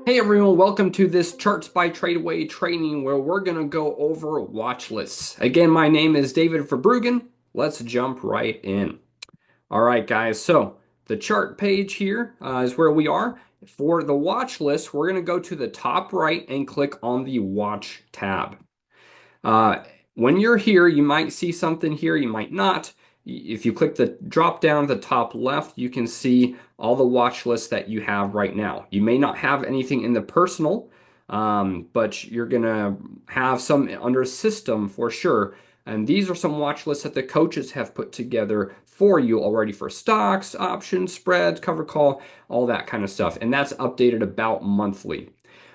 Hey everyone, welcome to this Charts by TRADEway training where we're going to go over watch lists. Again, my name is David Verbruggen. Let's jump right in. All right, guys, so the chart page here is where we are. For the watch list, we're going to go to the top right and click on the Watch tab. Uh, when you're here, you might see something here, you might not. If you click the drop down at the top left, you can see all the watch lists that you have right now. You may not have anything in the personal, but you're gonna have some under system for sure. And these are some watch lists that the coaches have put together for you already for stocks, options, spreads, cover call, all that kind of stuff. And that's updated about monthly.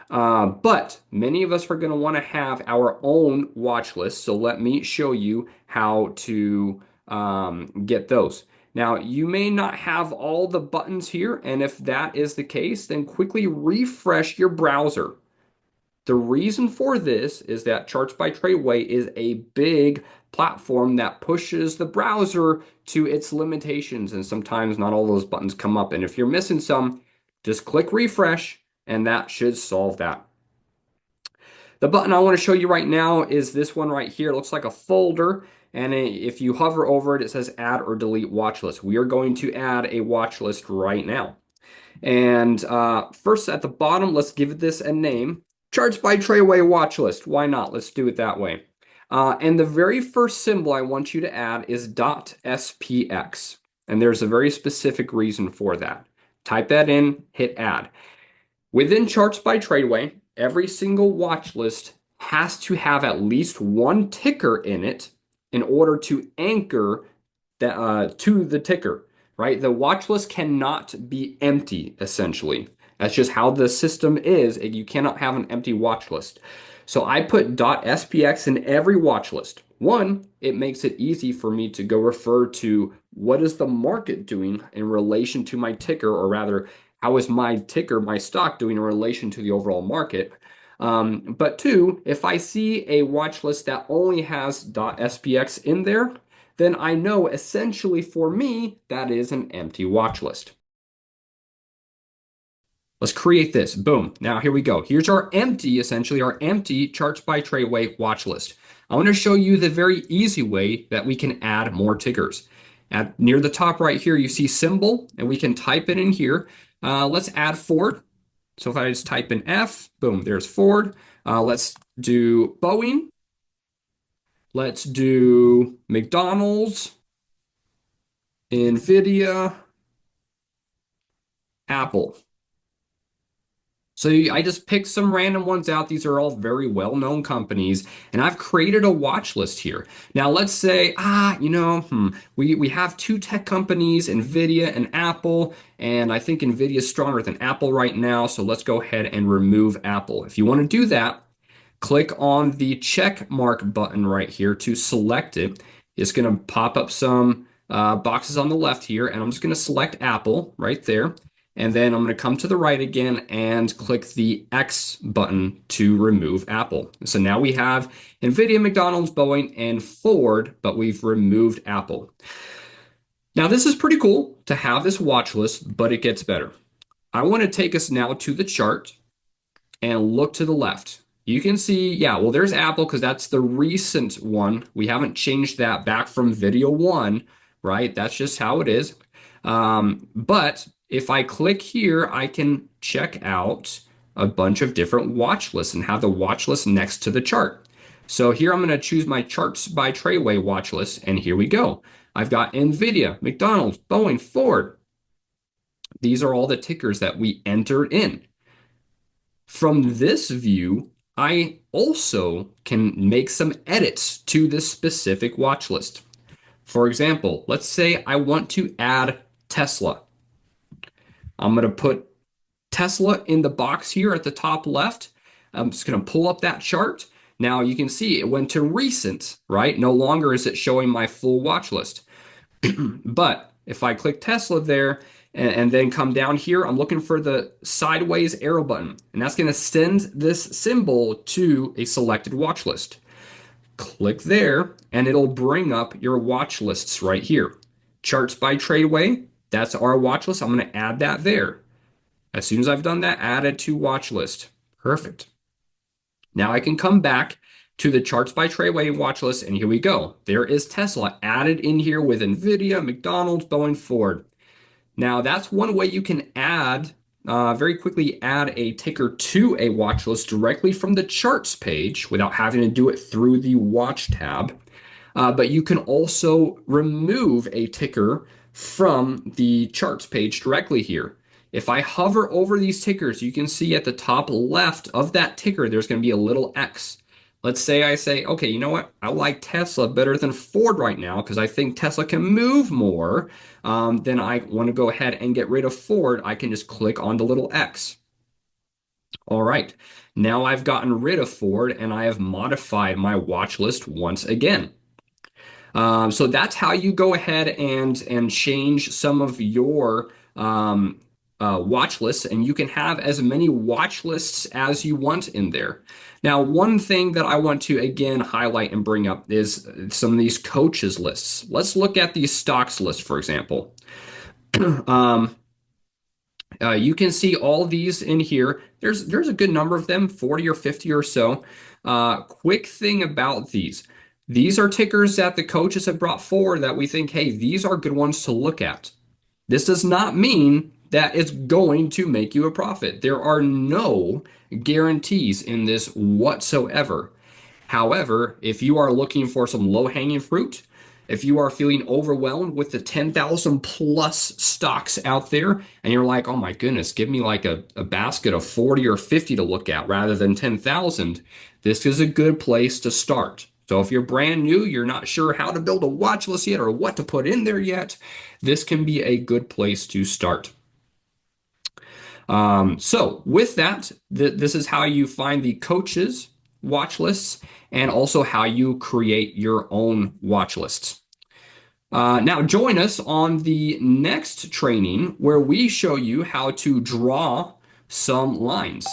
But many of us are going to want to have our own watch list. So let me show you how to get those. Now, you may not have all the buttons here, and if that is the case, then quickly refresh your browser. The reason for this is that Charts by TRADEway is a big platform that pushes the browser to its limitations, and sometimes not all those buttons come up. And if you're missing some, just click refresh, and that should solve that. The button I want to show you right now is this one right here. It looks like a folder, and if you hover over it, it says add or delete watch list. We are going to add a watch list right now. And first at the bottom, let's give this a name. Charts by TRADEway watch list. Why not? Let's do it that way. And the very first symbol I want you to add is .spx. And there's a very specific reason for that. Type that in, hit add. Within Charts by TRADEway, every single watch list has to have at least one ticker in it in order to anchor to the ticker, right? The watch list cannot be empty, essentially. That's just how the system is. You cannot have an empty watch list. So I put .spx in every watch list. One, it makes it easy for me to go refer to what is the market doing in relation to my ticker, or rather, how is my ticker, my stock, doing in relation to the overall market? But two, if I see a watch list that only has .spx in there, then I know essentially for me that is an empty watch list. Let's create this. Boom. Now here we go. Here's our empty, essentially our empty Charts by TRADEway watch list. I want to show you the very easy way that we can add more tickers. Near the top right here, you see symbol, and we can type it in here. Let's add Ford. So if I just type in F, boom, there's Ford. Let's do Boeing. Let's do McDonald's, Nvidia, Apple. So I just picked some random ones out. These are all very well-known companies, and I've created a watch list here. Now let's say, we have two tech companies, Nvidia and Apple, and I think Nvidia is stronger than Apple right now, so let's go ahead and remove Apple. If you want to do that, click on the check mark button right here to select it. It's going to pop up some boxes on the left here, and I'm just going to select Apple right there. And then I'm going to come to the right again and click the X button to remove Apple. So now we have Nvidia, McDonald's, Boeing, and Ford, but we've removed Apple. Now this is pretty cool to have this watch list, but it gets better. I want to take us now to the chart and look to the left. You can see, yeah, well, there's Apple because that's the recent one. We haven't changed that back from video one, right? That's just how it is. But if I click here, I can check out a bunch of different watch lists and have the watch list next to the chart. So here I'm going to choose my Charts by TRADEway watch list, and here we go. I've got Nvidia, McDonald's, Boeing, Ford. These are all the tickers that we entered in. From this view, I also can make some edits to this specific watch list. For example, let's say I want to add Tesla. I'm going to put Tesla in the box here at the top left. I'm just going to pull up that chart. Now you can see it went to recent, right? No longer is it showing my full watch list. But if I click Tesla there and then come down here, I'm looking for the sideways arrow button, and that's going to send this symbol to a selected watch list. Click there, and it'll bring up your watch lists right here. Charts by TRADEway, that's our watch list. I'm going to add that there. As soon as I've done that, added to watch list. Perfect. Now I can come back to the charts by TRADEway watch list, and here we go. There is Tesla added in here with Nvidia, McDonald's, Boeing, Ford. Now that's one way you can very quickly add a ticker to a watch list directly from the charts page without having to do it through the watch tab. But you can also remove a ticker from the charts page directly here. If I hover over these tickers, you can see at the top left of that ticker, there's going to be a little X. Let's say I say, okay, you know what? I like Tesla better than Ford right now because I think Tesla can move more. Then I want to go ahead and get rid of Ford. I can just click on the little X. All right, now I've gotten rid of Ford and I have modified my watch list once again. So that's how you go ahead and change some of your watch lists, and you can have as many watch lists as you want in there. Now, one thing that I want to again highlight and bring up is some of these coaches lists. Let's look at these stocks list, for example. Um, you can see all these in here. There's a good number of them, 40 or 50 or so. Quick thing about these are tickers that the coaches have brought forward that we think, hey, these are good ones to look at. This does not mean that it's going to make you a profit. There are no guarantees in this whatsoever. However, if you are looking for some low-hanging fruit, if you are feeling overwhelmed with the 10,000 plus stocks out there, and you're like, oh my goodness, give me like a basket of 40 or 50 to look at rather than 10,000, this is a good place to start. So if you're brand new, you're not sure how to build a watch list yet or what to put in there yet, this can be a good place to start. So with that, this is how you find the coaches watch lists and also how you create your own watch lists. Now join us on the next training where we show you how to draw some lines.